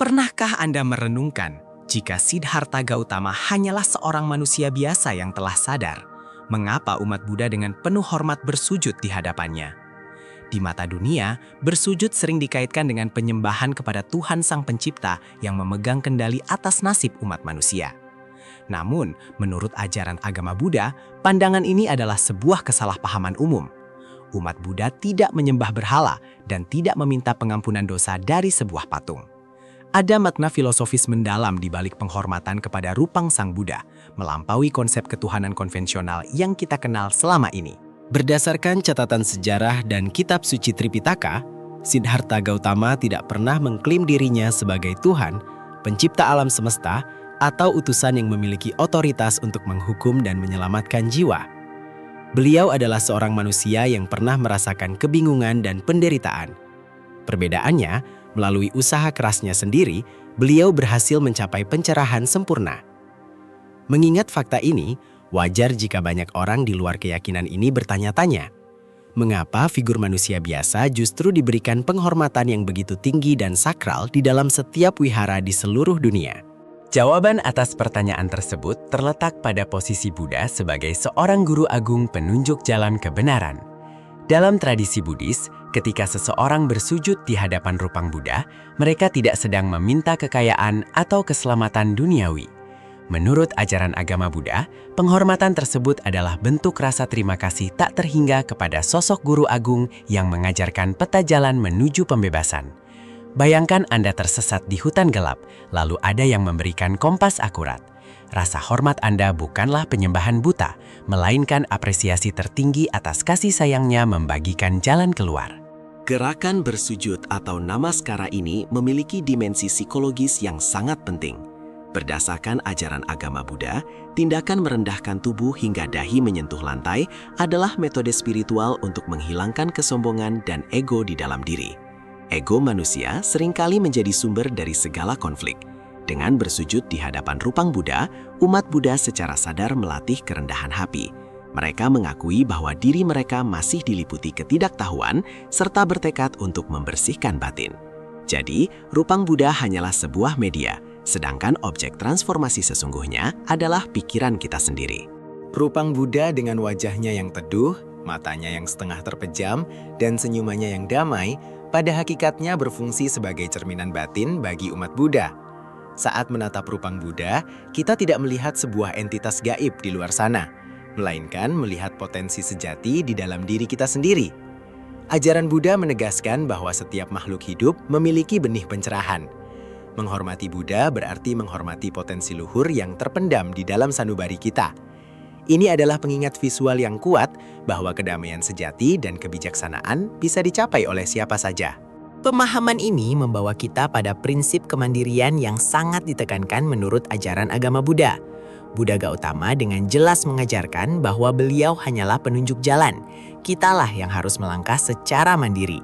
Pernahkah Anda merenungkan jika Siddhartha Gautama hanyalah seorang manusia biasa yang telah sadar, mengapa umat Buddha dengan penuh hormat bersujud di hadapannya? Di mata dunia, bersujud sering dikaitkan dengan penyembahan kepada Tuhan Sang Pencipta yang memegang kendali atas nasib umat manusia. Namun, menurut ajaran agama Buddha, pandangan ini adalah sebuah kesalahpahaman umum. Umat Buddha tidak menyembah berhala dan tidak meminta pengampunan dosa dari sebuah patung. Ada makna filosofis mendalam di balik penghormatan kepada rupang Sang Buddha, melampaui konsep ketuhanan konvensional yang kita kenal selama ini. Berdasarkan catatan sejarah dan kitab suci Tripitaka, Siddhartha Gautama tidak pernah mengklaim dirinya sebagai Tuhan, pencipta alam semesta, atau utusan yang memiliki otoritas untuk menghukum dan menyelamatkan jiwa. Beliau adalah seorang manusia yang pernah merasakan kebingungan dan penderitaan. Perbedaannya, melalui usaha kerasnya sendiri, beliau berhasil mencapai pencerahan sempurna. Mengingat fakta ini, wajar jika banyak orang di luar keyakinan ini bertanya-tanya, mengapa figur manusia biasa justru diberikan penghormatan yang begitu tinggi dan sakral di dalam setiap wihara di seluruh dunia? Jawaban atas pertanyaan tersebut terletak pada posisi Buddha sebagai seorang guru agung penunjuk jalan kebenaran. Dalam tradisi Buddhis, ketika seseorang bersujud di hadapan rupang Buddha, mereka tidak sedang meminta kekayaan atau keselamatan duniawi. Menurut ajaran agama Buddha, penghormatan tersebut adalah bentuk rasa terima kasih tak terhingga kepada sosok guru agung yang mengajarkan peta jalan menuju pembebasan. Bayangkan Anda tersesat di hutan gelap, lalu ada yang memberikan kompas akurat. Rasa hormat Anda bukanlah penyembahan buta, melainkan apresiasi tertinggi atas kasih sayangnya membagikan jalan keluar. Gerakan bersujud atau namaskara ini memiliki dimensi psikologis yang sangat penting. Berdasarkan ajaran agama Buddha, tindakan merendahkan tubuh hingga dahi menyentuh lantai adalah metode spiritual untuk menghilangkan kesombongan dan ego di dalam diri. Ego manusia seringkali menjadi sumber dari segala konflik. Dengan bersujud di hadapan rupang Buddha, umat Buddha secara sadar melatih kerendahan hati. Mereka mengakui bahwa diri mereka masih diliputi ketidaktahuan serta bertekad untuk membersihkan batin. Jadi, rupang Buddha hanyalah sebuah media, sedangkan objek transformasi sesungguhnya adalah pikiran kita sendiri. Rupang Buddha dengan wajahnya yang teduh, matanya yang setengah terpejam, dan senyumannya yang damai, pada hakikatnya berfungsi sebagai cerminan batin bagi umat Buddha. Saat menatap rupang Buddha, kita tidak melihat sebuah entitas gaib di luar sana, melainkan melihat potensi sejati di dalam diri kita sendiri. Ajaran Buddha menegaskan bahwa setiap makhluk hidup memiliki benih pencerahan. Menghormati Buddha berarti menghormati potensi luhur yang terpendam di dalam sanubari kita. Ini adalah pengingat visual yang kuat bahwa kedamaian sejati dan kebijaksanaan bisa dicapai oleh siapa saja. Pemahaman ini membawa kita pada prinsip kemandirian yang sangat ditekankan menurut ajaran agama Buddha. Buddha Gautama dengan jelas mengajarkan bahwa beliau hanyalah penunjuk jalan. Kitalah yang harus melangkah secara mandiri.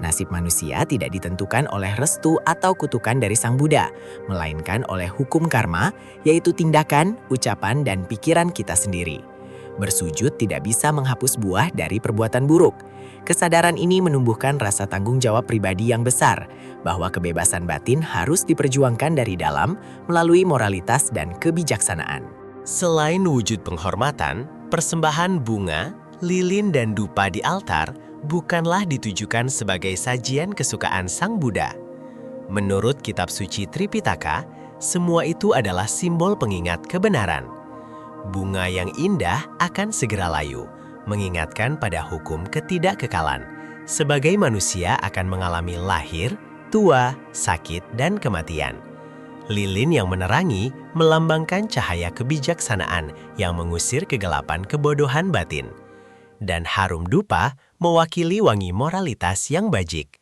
Nasib manusia tidak ditentukan oleh restu atau kutukan dari Sang Buddha, melainkan oleh hukum karma, yaitu tindakan, ucapan, dan pikiran kita sendiri. Bersujud tidak bisa menghapus buah dari perbuatan buruk. Kesadaran ini menumbuhkan rasa tanggung jawab pribadi yang besar, bahwa kebebasan batin harus diperjuangkan dari dalam melalui moralitas dan kebijaksanaan. Selain wujud penghormatan, persembahan bunga, lilin, dan dupa di altar bukanlah ditujukan sebagai sajian kesukaan Sang Buddha. Menurut kitab suci Tripitaka, semua itu adalah simbol pengingat kebenaran. Bunga yang indah akan segera layu, mengingatkan pada hukum ketidakkekalan. Sebagai manusia akan mengalami lahir, tua, sakit, dan kematian. Lilin yang menerangi melambangkan cahaya kebijaksanaan yang mengusir kegelapan kebodohan batin. Dan harum dupa mewakili wangi moralitas yang bajik.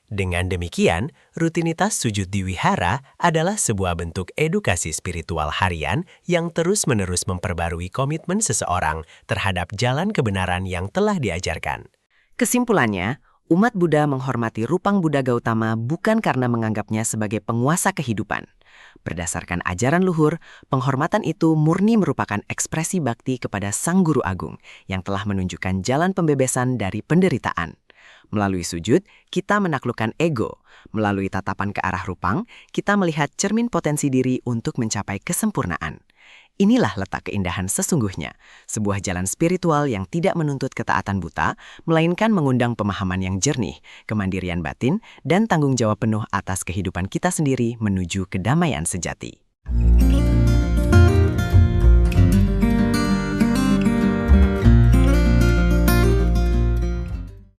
Dengan demikian, rutinitas sujud di wihara adalah sebuah bentuk edukasi spiritual harian yang terus-menerus memperbarui komitmen seseorang terhadap jalan kebenaran yang telah diajarkan. Kesimpulannya, umat Buddha menghormati rupang Buddha Gautama bukan karena menganggapnya sebagai penguasa kehidupan. Berdasarkan ajaran luhur, penghormatan itu murni merupakan ekspresi bakti kepada Sang Guru Agung yang telah menunjukkan jalan pembebasan dari penderitaan. Melalui sujud, kita menaklukkan ego. Melalui tatapan ke arah rupang, kita melihat cermin potensi diri untuk mencapai kesempurnaan. Inilah letak keindahan sesungguhnya, sebuah jalan spiritual yang tidak menuntut ketaatan buta, melainkan mengundang pemahaman yang jernih, kemandirian batin, dan tanggung jawab penuh atas kehidupan kita sendiri menuju kedamaian sejati.